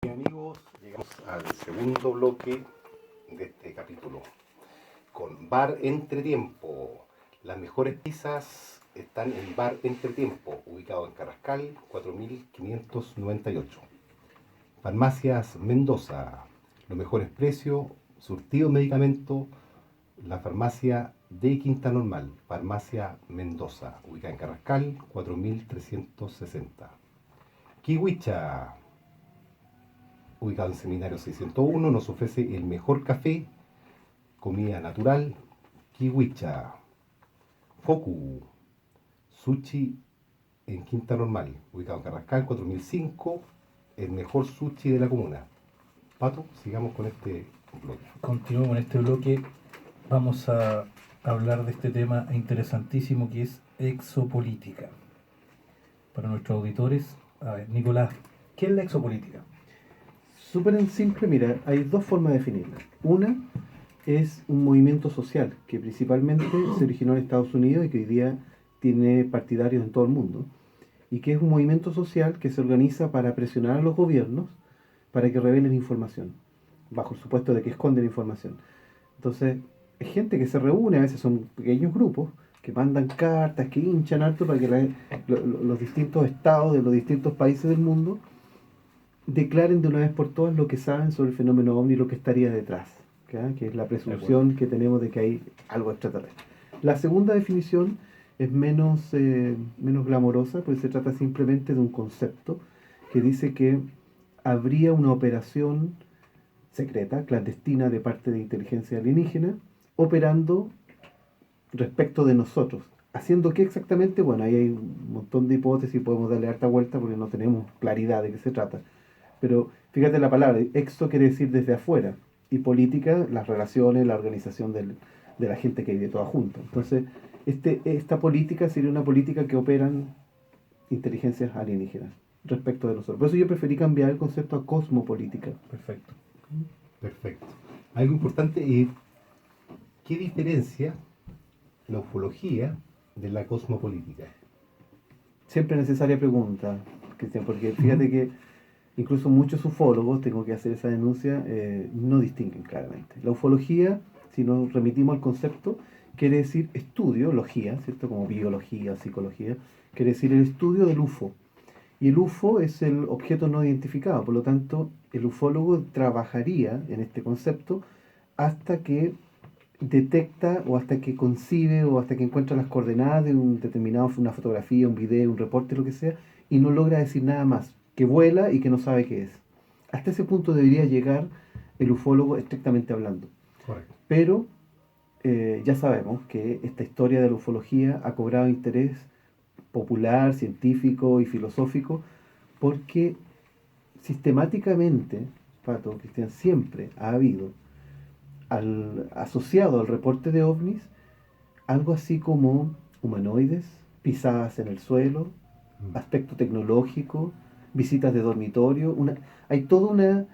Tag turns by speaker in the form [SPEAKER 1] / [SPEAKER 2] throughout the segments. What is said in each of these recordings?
[SPEAKER 1] Amigos, llegamos al segundo bloque de este capítulo con Bar Entretiempo. Las mejores pizzas están en Bar Entretiempo, ubicado en Carrascal 4598. Farmacias Mendoza, los mejores precios, surtido de medicamentos. La farmacia de Quinta Normal, Farmacia Mendoza, ubicada en Carrascal 4360. Kiwicha, ubicado en Seminario 601, nos ofrece el mejor café, comida natural. Kiwicha. Foku, sushi en Quinta Normal, ubicado en Carrascal 4005, el mejor sushi de la comuna. Pato, sigamos con este bloque.
[SPEAKER 2] Continúo con este bloque. Vamos a hablar de este tema interesantísimo que es exopolítica. Para nuestros auditores, a ver, Nicolás, ¿qué es la exopolítica?
[SPEAKER 3] Súper en simple, mira, hay dos formas de definirla. Una es un movimiento social que principalmente se originó en Estados Unidos y que hoy día tiene partidarios en todo el mundo. Y que es un movimiento social que se organiza para presionar a los gobiernos para que revelen información, bajo el supuesto de que esconden información. Entonces, es gente que se reúne, a veces son pequeños grupos, que mandan cartas, que hinchan harto para que los distintos estados de los distintos países del mundo declaren de una vez por todas lo que saben sobre el fenómeno OVNI y lo que estaría detrás, ¿ya? Que es la presunción que tenemos de que hay algo extraterrestre. La segunda definición es menos glamorosa, porque se trata simplemente de un concepto que dice que habría una operación secreta, clandestina, de parte de inteligencia alienígena, operando respecto de nosotros. ¿Haciendo qué exactamente? Bueno, ahí hay un montón de hipótesis y podemos darle harta vuelta porque no tenemos claridad de qué se trata. Pero fíjate la palabra, exo quiere decir desde afuera, y política, las relaciones, la organización de la gente que vive toda junta. Entonces, esta política sería una política que operan inteligencias alienígenas respecto de nosotros. Por eso yo preferí cambiar el concepto a cosmopolítica.
[SPEAKER 2] Perfecto.
[SPEAKER 1] Perfecto. Algo importante es, ¿qué diferencia la ufología de la cosmopolítica?
[SPEAKER 3] Siempre necesaria pregunta, Cristian, porque fíjate que incluso muchos ufólogos, tengo que hacer esa denuncia, no distinguen claramente. La ufología, si nos remitimos al concepto, quiere decir estudio, logía, ¿cierto? Como biología, psicología, quiere decir el estudio del UFO. Y el UFO es el objeto no identificado, por lo tanto, el ufólogo trabajaría en este concepto hasta que detecta o hasta que concibe o hasta que encuentra las coordenadas de un determinado, una fotografía, un video, un reporte, lo que sea, y no logra decir nada más, que vuela y que no sabe qué es. Hasta ese punto debería llegar el ufólogo estrictamente hablando.
[SPEAKER 1] Correcto.
[SPEAKER 3] Pero ya sabemos que esta historia de la ufología ha cobrado interés popular, científico y filosófico porque sistemáticamente, Pato, Cristian, siempre ha habido asociado al reporte de ovnis algo así como humanoides, pisadas en el suelo, aspecto tecnológico, visitas de dormitorio. Hay toda una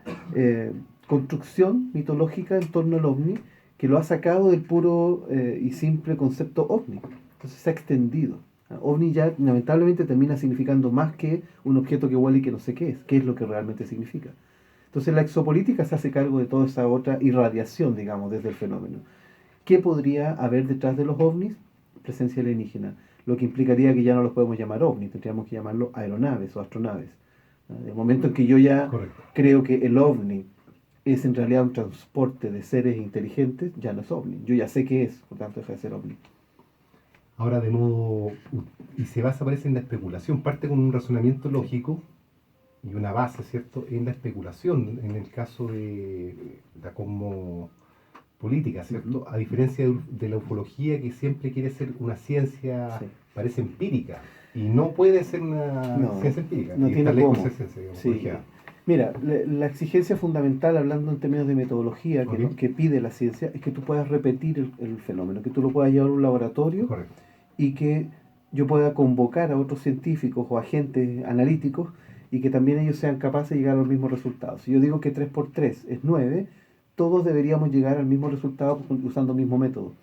[SPEAKER 3] construcción mitológica en torno al ovni que lo ha sacado del puro y simple concepto ovni. Entonces se ha extendido. OVNI ya lamentablemente termina significando más que un objeto que huele y que no sé qué es lo que realmente significa. Entonces la exopolítica se hace cargo de toda esa otra irradiación, digamos, desde el fenómeno. ¿Qué podría haber detrás de los ovnis? Presencia alienígena, lo que implicaría que ya no los podemos llamar ovnis, tendríamos que llamarlos aeronaves o astronaves. El momento en que yo ya creo que el ovni es en realidad un transporte de seres inteligentes, ya no es ovni. Yo ya sé qué es, por tanto deja de ser ovni.
[SPEAKER 1] Ahora de modo, y se basa, parece, en la especulación, parte con un razonamiento lógico y una base, ¿cierto?, en la especulación, en el caso de la cosmopolítica, ¿cierto? A diferencia de la ufología, que siempre quiere ser una ciencia, parece empírica, y no puede ser una ciencia empírica.
[SPEAKER 3] No tiene
[SPEAKER 1] lejos
[SPEAKER 3] cómo.
[SPEAKER 1] de ser ciencia,
[SPEAKER 3] Sí. Mira, la exigencia fundamental, hablando en términos de metodología, que pide la ciencia, es que tú puedas repetir el fenómeno, que tú lo puedas llevar a un laboratorio.
[SPEAKER 1] Correcto.
[SPEAKER 3] Y que yo pueda convocar a otros científicos o agentes analíticos y que también ellos sean capaces de llegar a los mismos resultados. Si yo digo que 3 por 3 es 9, todos deberíamos llegar al mismo resultado usando el mismo método.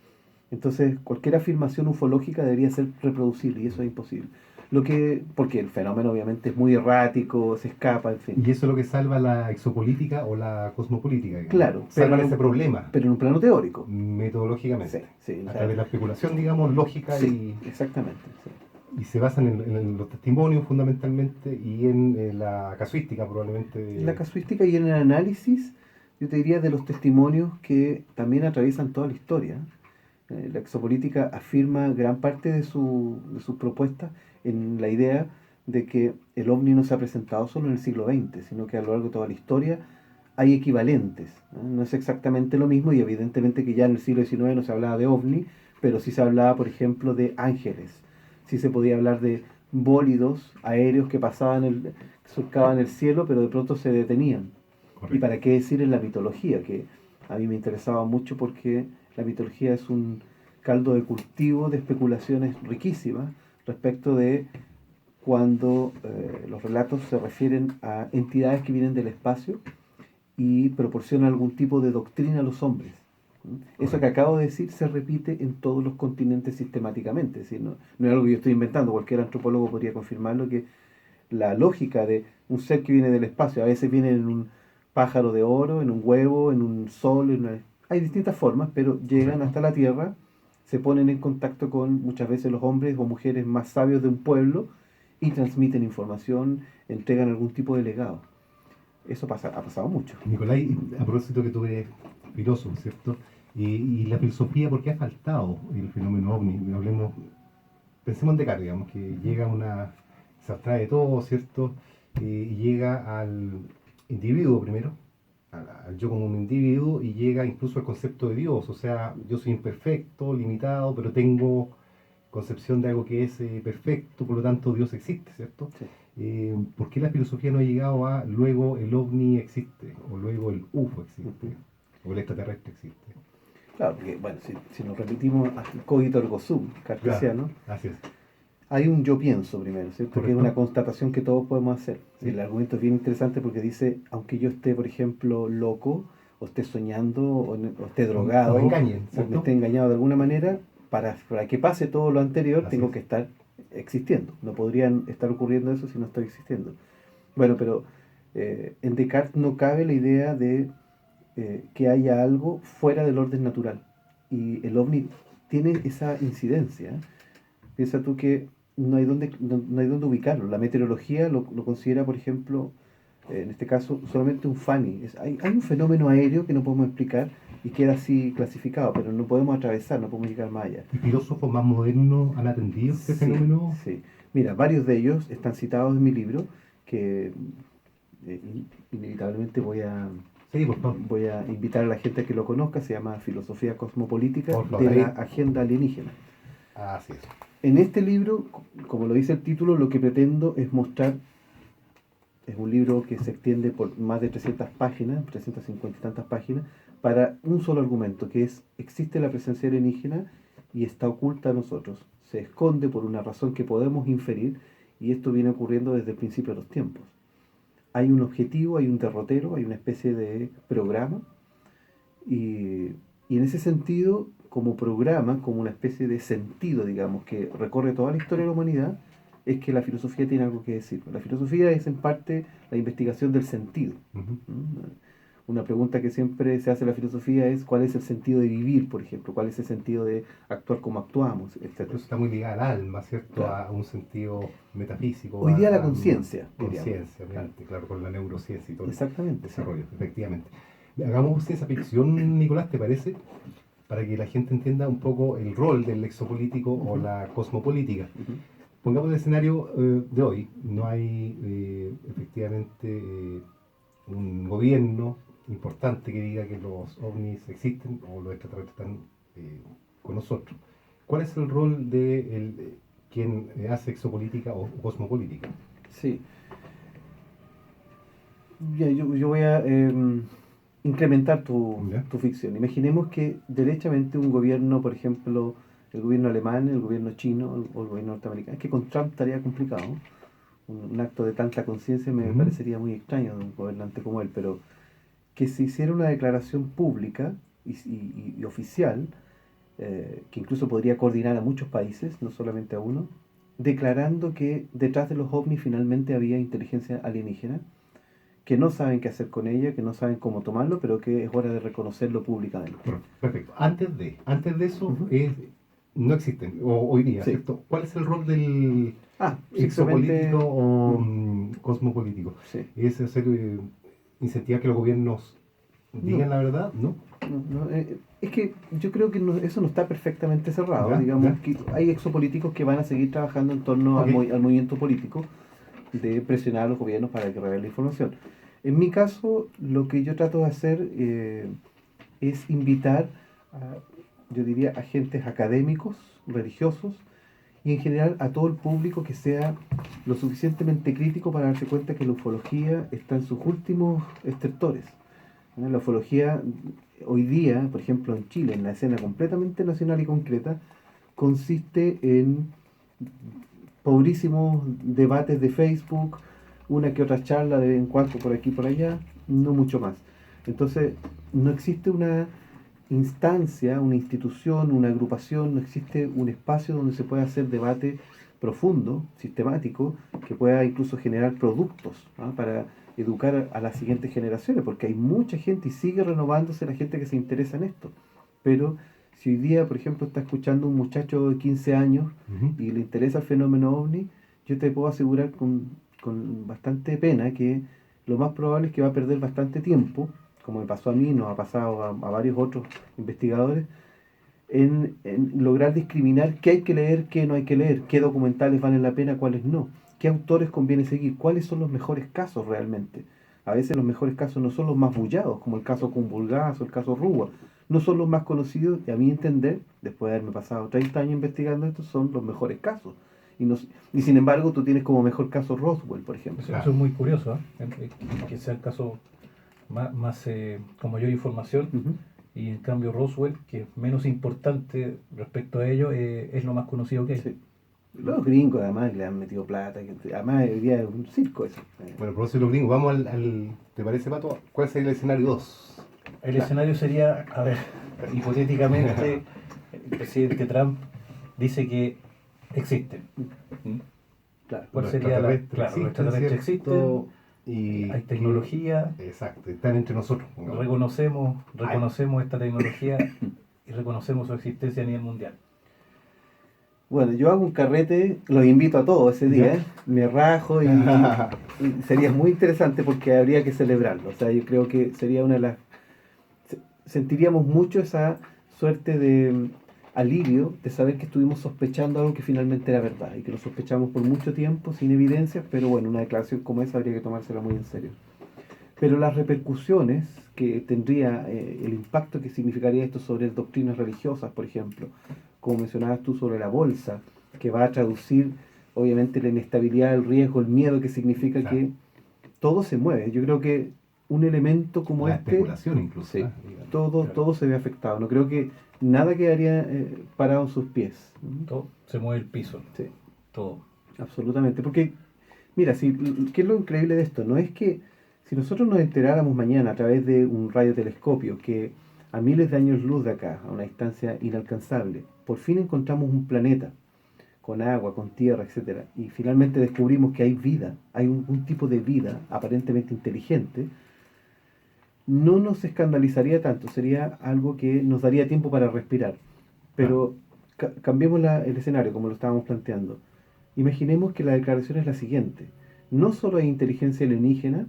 [SPEAKER 3] Entonces, cualquier afirmación ufológica debería ser reproducible y eso es imposible. Porque el fenómeno obviamente es muy errático, se escapa, en fin.
[SPEAKER 1] Y eso es lo que salva la exopolítica o la cosmopolítica, digamos.
[SPEAKER 3] Claro,
[SPEAKER 1] Salvan
[SPEAKER 3] pero,
[SPEAKER 1] ese problema
[SPEAKER 3] pero en un plano teórico.
[SPEAKER 1] metodológicamente.
[SPEAKER 3] Sí, o
[SPEAKER 1] A
[SPEAKER 3] sea,
[SPEAKER 1] través de la especulación, digamos, lógica
[SPEAKER 3] sí, exactamente. Sí.
[SPEAKER 1] y se basan en los testimonios fundamentalmente y en la casuística probablemente.
[SPEAKER 3] En la casuística y en el análisis, yo te diría de los testimonios que también atraviesan toda la historia. La exopolítica afirma gran parte de sus propuestas en la idea de que el ovni no se ha presentado solo en el siglo XX, sino que a lo largo de toda la historia hay equivalentes. No es exactamente lo mismo y evidentemente que ya en el siglo XIX no se hablaba de ovni, pero sí se hablaba, por ejemplo, de ángeles. Sí se podía hablar de bólidos aéreos que surcaban el cielo, pero de pronto se detenían.
[SPEAKER 1] Correcto.
[SPEAKER 3] Y para qué decir en la mitología, que a mí me interesaba mucho porque la mitología es un caldo de cultivo de especulaciones riquísimas respecto de cuando los relatos se refieren a entidades que vienen del espacio y proporcionan algún tipo de doctrina a los hombres. Eso que acabo de decir se repite en todos los continentes sistemáticamente. Es decir, no es algo que yo estoy inventando, cualquier antropólogo podría confirmarlo, que la lógica de un ser que viene del espacio, a veces viene en un pájaro de oro, en un huevo, en un sol, hay distintas formas, pero llegan hasta la Tierra, se ponen en contacto con muchas veces los hombres o mujeres más sabios de un pueblo y transmiten información, entregan algún tipo de legado. Eso ha pasado mucho.
[SPEAKER 1] Nicolai, a propósito que tú eres filósofo, ¿cierto? Y la filosofía, ¿por qué ha faltado el fenómeno ovni? Hablemos, pensemos en Descartes, digamos, que llega se abstrae de todo, ¿cierto? Y llega al individuo primero, al yo como un individuo, y llega incluso al concepto de Dios, o sea, yo soy imperfecto, limitado, pero tengo concepción de algo que es perfecto, por lo tanto Dios existe, ¿cierto?
[SPEAKER 3] Sí.
[SPEAKER 1] ¿Por qué la filosofía no ha llegado a luego el ovni existe, o luego el UFO existe, o el extraterrestre existe?
[SPEAKER 3] Claro, porque bueno, si nos repetimos al cogito ergo sum cartesiano,
[SPEAKER 1] Claro, así es.
[SPEAKER 3] hay un yo pienso primero, ¿cierto? Que es
[SPEAKER 1] Correcto.
[SPEAKER 3] una constatación que todos podemos hacer.
[SPEAKER 1] Sí.
[SPEAKER 3] El argumento es bien interesante porque dice, aunque yo esté, por ejemplo, loco, o esté soñando, o esté drogado,
[SPEAKER 1] O me engañen,
[SPEAKER 3] o
[SPEAKER 1] ¿cierto?
[SPEAKER 3] me esté engañado de alguna manera, para que pase todo lo anterior,
[SPEAKER 1] Así
[SPEAKER 3] tengo
[SPEAKER 1] es.
[SPEAKER 3] que estar existiendo. No podrían estar ocurriendo eso si no estoy existiendo. Bueno, pero en Descartes no cabe la idea de que haya algo fuera del orden natural. Y el ovni tiene esa incidencia. Piensa tú que no hay dónde ubicarlo. La meteorología lo considera, por ejemplo, en este caso, solamente un FANI. Hay un fenómeno aéreo que no podemos explicar y queda así clasificado, pero no podemos atravesar, no podemos llegar más allá.
[SPEAKER 1] ¿Y filósofos más modernos han atendido este
[SPEAKER 3] Sí,
[SPEAKER 1] fenómeno?
[SPEAKER 3] sí. Mira, varios de ellos están citados en mi libro, que inevitablemente
[SPEAKER 1] Sí, por favor.
[SPEAKER 3] voy a invitar a la gente a que lo conozca. Se llama Filosofía Cosmopolítica
[SPEAKER 1] Por favor,
[SPEAKER 3] de la
[SPEAKER 1] ahí.
[SPEAKER 3] Agenda Alienígena.
[SPEAKER 1] Así es.
[SPEAKER 3] En este libro, como lo dice el título, lo que pretendo es mostrar, es un libro que se extiende por más de 300 páginas, 350 y tantas páginas, para un solo argumento, que es, existe la presencia alienígena y está oculta a nosotros. Se esconde por una razón que podemos inferir, y esto viene ocurriendo desde el principio de los tiempos. Hay un objetivo, hay un derrotero, hay una especie de programa, y en ese sentido, como programa, como una especie de sentido, digamos, que recorre toda la historia de la humanidad, es que la filosofía tiene algo que decir. La filosofía es en parte la investigación del sentido.
[SPEAKER 1] Ujú.
[SPEAKER 3] Una pregunta que siempre se hace en la filosofía es cuál es el sentido de vivir, por ejemplo, cuál es el sentido de actuar como actuamos,
[SPEAKER 1] Pero
[SPEAKER 3] etc.
[SPEAKER 1] eso está muy ligado al alma, ¿cierto?
[SPEAKER 3] Claro.
[SPEAKER 1] A un sentido metafísico.
[SPEAKER 3] Hoy día la
[SPEAKER 1] a
[SPEAKER 3] conciencia, diríamos.
[SPEAKER 1] conciencia, obviamente, claro, con la neurociencia y todo el
[SPEAKER 3] Exactamente. Sí.
[SPEAKER 1] desarrollo, efectivamente. Hagamos ciencia ficción, Nicolás, ¿te parece? Para que la gente entienda un poco el rol del exopolítico o la cosmopolítica.
[SPEAKER 3] Ujú.
[SPEAKER 1] Pongamos el escenario de hoy. No hay efectivamente un gobierno importante que diga que los ovnis existen o los extraterrestres están con nosotros. ¿Cuál es el rol de quien hace exopolítica o cosmopolítica?
[SPEAKER 3] Sí. Yo voy a incrementar
[SPEAKER 1] Ya.
[SPEAKER 3] tu ficción. Imaginemos que derechamente un gobierno, por ejemplo, el gobierno alemán, el gobierno chino o el gobierno norteamericano, es que con Trump estaría complicado. Un acto de tanta conciencia me
[SPEAKER 1] Ujú.
[SPEAKER 3] parecería muy extraño de un gobernante como él, pero que se hiciera una declaración pública y oficial, que incluso podría coordinar a muchos países, no solamente a uno, declarando que detrás de los ovnis finalmente había inteligencia alienígena, que no saben qué hacer con ella, que no saben cómo tomarlo, pero que es hora de reconocerlo públicamente.
[SPEAKER 1] Perfecto. Antes de eso,
[SPEAKER 3] Ujú.
[SPEAKER 1] no existen, hoy día,
[SPEAKER 3] Sí.
[SPEAKER 1] ¿cierto? ¿Cuál es el rol del
[SPEAKER 3] Simplemente...
[SPEAKER 1] exopolítico o
[SPEAKER 3] Mm,
[SPEAKER 1] cosmopolítico?
[SPEAKER 3] sí.
[SPEAKER 1] ¿Es hacer, incentivar que los gobiernos
[SPEAKER 3] No,
[SPEAKER 1] digan la verdad? ¿No?
[SPEAKER 3] es que yo creo que eso no está perfectamente cerrado.
[SPEAKER 1] ¿Ya?
[SPEAKER 3] Digamos
[SPEAKER 1] ¿Ya?
[SPEAKER 3] que hay exopolíticos que van a seguir trabajando en torno
[SPEAKER 1] Ok.
[SPEAKER 3] al movimiento político de presionar a los gobiernos para que revelen la información. En mi caso, lo que yo trato de hacer es invitar a, yo diría, agentes académicos, religiosos, y en general a todo el público que sea lo suficientemente crítico para darse cuenta que la ufología está en sus últimos estertores. ¿No? La ufología hoy día, por ejemplo en Chile, en la escena completamente nacional y concreta, consiste en pobrísimos debates de Facebook, una que otra charla de vez en cuando por aquí y por allá, no mucho más. Entonces, no existe una instancia, una institución, una agrupación, no existe un espacio donde se pueda hacer debate profundo, sistemático, que pueda incluso generar productos, ¿no? Para educar a las siguientes generaciones, porque hay mucha gente y sigue renovándose la gente que se interesa en esto. Pero si hoy día, por ejemplo, está escuchando un muchacho de 15 años
[SPEAKER 1] Ujú.
[SPEAKER 3] y le interesa el fenómeno ovni, yo te puedo asegurar con bastante pena que lo más probable es que va a perder bastante tiempo, como me pasó a mí, nos ha pasado a varios otros investigadores, en lograr discriminar qué hay que leer, qué no hay que leer, qué documentales valen la pena, cuáles no, qué autores conviene seguir, cuáles son los mejores casos realmente. A veces los mejores casos no son los más bullados, como el caso Cumbulgás o el caso Rúa, no son los más conocidos y a mi entender, después de haberme pasado 30 años investigando esto, son los mejores casos. Y sin embargo tú tienes como mejor caso Roswell, por ejemplo.
[SPEAKER 2] Eso es muy curioso, que sea el caso más con mayor información,
[SPEAKER 3] Ujú.
[SPEAKER 2] y en cambio Roswell, que es menos importante respecto a ello, es lo más conocido que hay.
[SPEAKER 3] Sí. Los gringos además le han metido plata, además hoy día es un circo eso.
[SPEAKER 1] Bueno, por eso los gringos, vamos ¿te parece, Pato? ¿Cuál sería el escenario 2?
[SPEAKER 2] El
[SPEAKER 3] Claro.
[SPEAKER 2] escenario sería, a ver, hipotéticamente, el presidente Trump dice que existen. ¿Mm?
[SPEAKER 3] Claro.
[SPEAKER 2] ¿Cuál
[SPEAKER 1] Los
[SPEAKER 2] sería la?
[SPEAKER 1] extraterrestres
[SPEAKER 2] Claro, los
[SPEAKER 1] existen,
[SPEAKER 2] extraterrestres
[SPEAKER 1] ¿cierto?
[SPEAKER 2] existen, hay tecnología,
[SPEAKER 1] Exacto, están entre nosotros, pongamos.
[SPEAKER 2] reconocemos esta tecnología y reconocemos su existencia a nivel mundial.
[SPEAKER 3] Bueno, yo hago un carrete, los invito a todos ese día,
[SPEAKER 1] ¿Ya?
[SPEAKER 3] me rajo y sería muy interesante porque habría que celebrarlo. O sea, yo creo que sería una de las... Sentiríamos mucho esa suerte de alivio de saber que estuvimos sospechando algo que finalmente era verdad y que lo sospechamos por mucho tiempo sin evidencias, pero bueno, una declaración como esa habría que tomársela muy en serio. Pero las repercusiones que tendría, el impacto que significaría esto sobre doctrinas religiosas, por ejemplo, como mencionabas tú sobre la bolsa, que va a traducir obviamente la inestabilidad, el riesgo, el miedo que significa
[SPEAKER 1] Claro.
[SPEAKER 3] que todo se mueve. Yo creo que un elemento como
[SPEAKER 1] La
[SPEAKER 3] este,
[SPEAKER 1] especulación incluso.
[SPEAKER 3] sí,
[SPEAKER 1] Digamos.
[SPEAKER 3] todo se ve afectado. No creo que nada quedaría parado en sus pies.
[SPEAKER 2] Todo se mueve el piso,
[SPEAKER 3] Sí,
[SPEAKER 2] todo.
[SPEAKER 3] absolutamente. Porque, mira, ¿qué es lo increíble de esto? No es que si nosotros nos enteráramos mañana a través de un radiotelescopio que a miles de años luz de acá, a una distancia inalcanzable, por fin encontramos un planeta con agua, con tierra, etcétera, y finalmente descubrimos que hay vida, hay un tipo de vida aparentemente inteligente, no nos escandalizaría tanto, sería algo que nos daría tiempo para respirar. Pero cambiemos el escenario como lo estábamos planteando. Imaginemos que la declaración es la siguiente. No solo hay inteligencia alienígena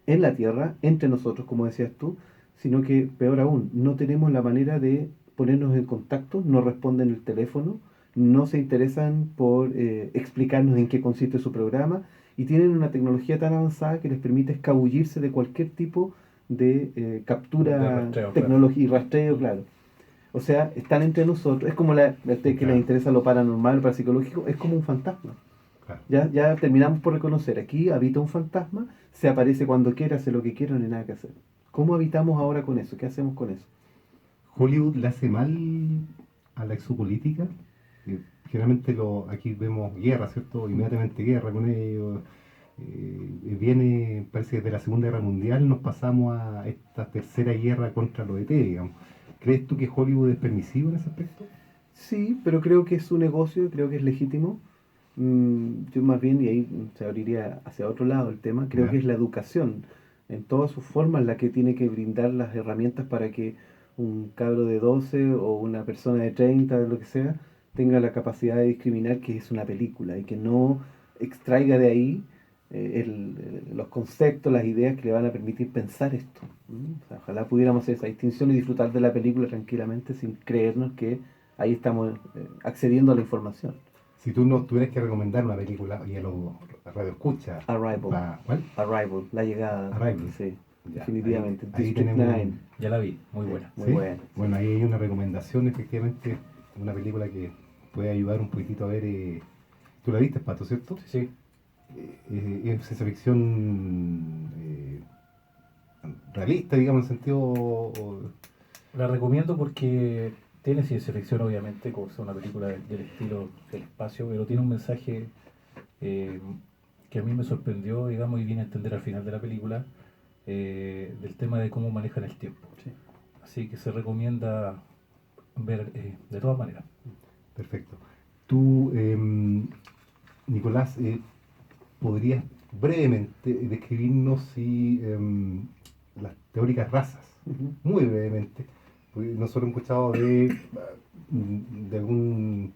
[SPEAKER 3] en la Tierra, entre nosotros, como decías tú, sino que, peor aún, no tenemos la manera de ponernos en contacto, no responden el teléfono, no se interesan por explicarnos en qué consiste su programa y tienen una tecnología tan avanzada que les permite escabullirse de cualquier tipo de
[SPEAKER 2] De
[SPEAKER 3] captura
[SPEAKER 2] rastreo,
[SPEAKER 3] tecnología y rastreo, claro. O sea, están entre nosotros, es como la que
[SPEAKER 1] Claro.
[SPEAKER 3] les interesa lo paranormal, lo parapsicológico, es como un fantasma.
[SPEAKER 1] Claro.
[SPEAKER 3] Ya terminamos por reconocer, aquí habita un fantasma, se aparece cuando quiera, hace lo que quiera, no hay nada que hacer. ¿Cómo habitamos ahora con eso? ¿Qué hacemos con eso?
[SPEAKER 1] Hollywood le hace mal a la exopolítica. Generalmente aquí vemos guerra, ¿cierto? Inmediatamente guerra con ellos. Parece que desde la Segunda Guerra Mundial nos pasamos a esta tercera guerra contra los ET, digamos. ¿Crees tú que Hollywood es permisivo en ese aspecto?
[SPEAKER 3] Sí, pero creo que es su negocio, creo que es legítimo. Yo más bien, y ahí se abriría hacia otro lado el tema, creo
[SPEAKER 1] Ya.
[SPEAKER 3] que es la educación en todas sus formas la que tiene que brindar las herramientas para que un cabro de 12 o una persona de 30, lo que sea, tenga la capacidad de discriminar que es una película y que no extraiga de ahí los conceptos, las ideas que le van a permitir pensar esto. O sea, ojalá pudiéramos hacer esa distinción y disfrutar de la película tranquilamente sin creernos que ahí estamos accediendo a la información.
[SPEAKER 1] Si tú no tuvieras que recomendar una película y a los radioescuchas,
[SPEAKER 3] Arrival.
[SPEAKER 1] ¿cuál?
[SPEAKER 3] Arrival, la llegada.
[SPEAKER 1] Arrival.
[SPEAKER 3] Sí,
[SPEAKER 1] Ya,
[SPEAKER 3] definitivamente.
[SPEAKER 1] ahí
[SPEAKER 3] District
[SPEAKER 1] tenemos
[SPEAKER 3] 9.
[SPEAKER 2] Ya la vi, muy buena.
[SPEAKER 3] Muy
[SPEAKER 1] ¿sí?
[SPEAKER 3] buena.
[SPEAKER 1] Bueno, ahí hay una recomendación, efectivamente, una película que puede ayudar un poquitito a ver. Tú la viste, Pato, ¿cierto?
[SPEAKER 2] Sí, sí.
[SPEAKER 1] Es ciencia ficción realista, digamos, en sentido.
[SPEAKER 2] La recomiendo porque tiene ciencia ficción, obviamente, como es una película del estilo del espacio, pero tiene un mensaje eh, que a mí me sorprendió, digamos, y vine a entender al final de la película, del tema de cómo manejan el tiempo.
[SPEAKER 3] Sí.
[SPEAKER 2] Así que se recomienda ver de todas maneras.
[SPEAKER 1] Perfecto. Tú, Nicolás, ¿podrías brevemente describirnos las teóricas razas?
[SPEAKER 3] Ujú.
[SPEAKER 1] Muy brevemente. Porque nosotros hemos escuchado de un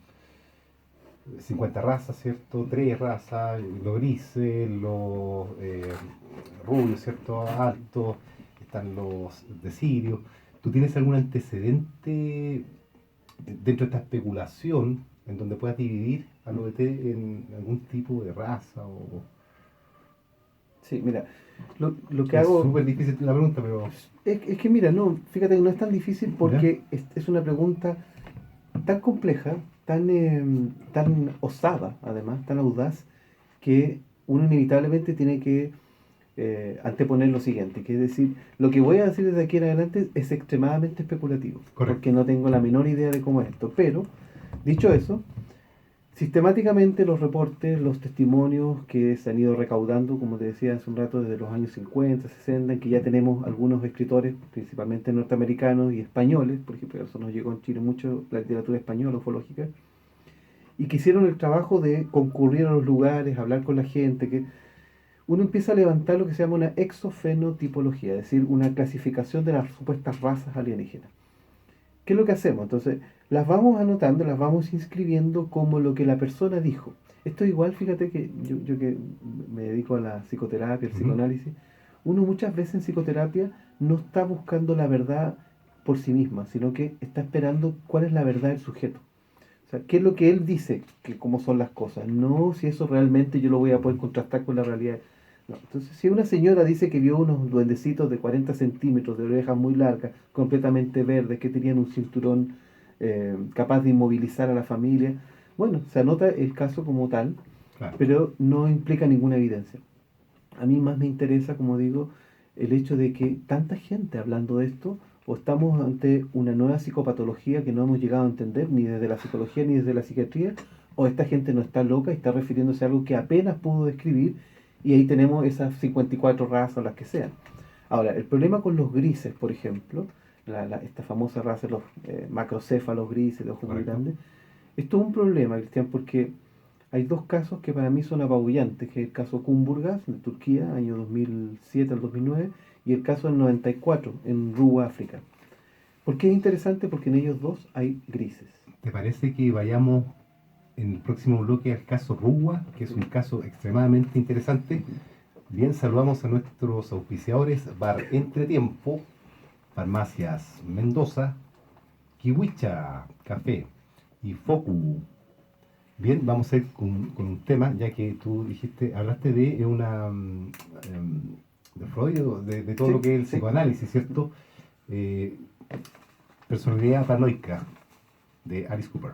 [SPEAKER 1] 50 razas, ¿cierto? 3 razas, los grises, los rubios, ¿cierto? Altos, están los de Sirio. ¿Tú tienes algún antecedente dentro de esta especulación en donde puedas dividir al OBT en algún tipo de raza?
[SPEAKER 3] Sí, mira, lo que
[SPEAKER 1] Es
[SPEAKER 3] hago
[SPEAKER 1] súper difícil la pregunta, pero
[SPEAKER 3] es que mira, no, fíjate que no es tan difícil porque es una pregunta tan compleja, tan osada, además, tan audaz, que uno inevitablemente tiene que anteponer lo siguiente, que es decir, lo que voy a decir desde aquí en adelante es extremadamente especulativo,
[SPEAKER 1] correcto.
[SPEAKER 3] porque no tengo la menor idea de cómo es esto, pero, dicho eso, sistemáticamente los reportes, los testimonios que se han ido recaudando, como te decía hace un rato, desde los años 50, 60, en que ya tenemos algunos escritores, principalmente norteamericanos y españoles, por ejemplo, eso nos llegó en Chile mucho la literatura española, ufológica, y que hicieron el trabajo de concurrir a los lugares, hablar con la gente, que uno empieza a levantar lo que se llama una exofenotipología, es decir, una clasificación de las supuestas razas alienígenas. ¿Qué es lo que hacemos? Entonces, las vamos anotando, las vamos inscribiendo como lo que la persona dijo. Esto es igual, fíjate que yo que me dedico a la psicoterapia, al
[SPEAKER 1] Ujú.
[SPEAKER 3] psicoanálisis, uno muchas veces en psicoterapia no está buscando la verdad por sí misma, sino que está esperando cuál es la verdad del sujeto. O sea, qué es lo que él dice, que cómo son las cosas, no si eso realmente yo lo voy a poder contrastar con la realidad. No. Entonces, si una señora dice que vio unos duendecitos de 40 centímetros, de orejas muy largas, completamente verdes, que tenían un cinturón capaz de inmovilizar a la familia, bueno, se anota el caso como tal,
[SPEAKER 1] Claro.
[SPEAKER 3] pero no implica ninguna evidencia. A mí más me interesa, como digo, el hecho de que tanta gente hablando de esto, o estamos ante una nueva psicopatología que no hemos llegado a entender ni desde la psicología ni desde la psiquiatría, o esta gente no está loca y está refiriéndose a algo que apenas pudo describir, y ahí tenemos esas 54 razas o las que sean. Ahora, el problema con los grises, por ejemplo, esta famosa raza de los macrocéfalos grises, de ojos muy
[SPEAKER 1] Correcto.
[SPEAKER 3] grandes, esto es un problema, Cristian, porque hay dos casos que para mí son apabullantes, que es el caso Kumburgaz, de Turquía, año 2007 al 2009, y el caso del 94, en Ruwa, África. ¿Por qué es interesante? Porque en ellos dos hay grises.
[SPEAKER 1] ¿Te parece que vayamos en el próximo bloque al caso Ruwa, que es un caso extremadamente interesante? Bien, saludamos a nuestros auspiciadores: Bar Entretiempo, Farmacias Mendoza, Kiwicha Café y Focu. Bien, vamos a ir con un tema, ya que tú dijiste, hablaste de de Freud, de todo
[SPEAKER 3] Sí,
[SPEAKER 1] lo que es el
[SPEAKER 3] sí.
[SPEAKER 1] psicoanálisis, ¿cierto? Eh, Personalidad paranoica, de Alice Cooper.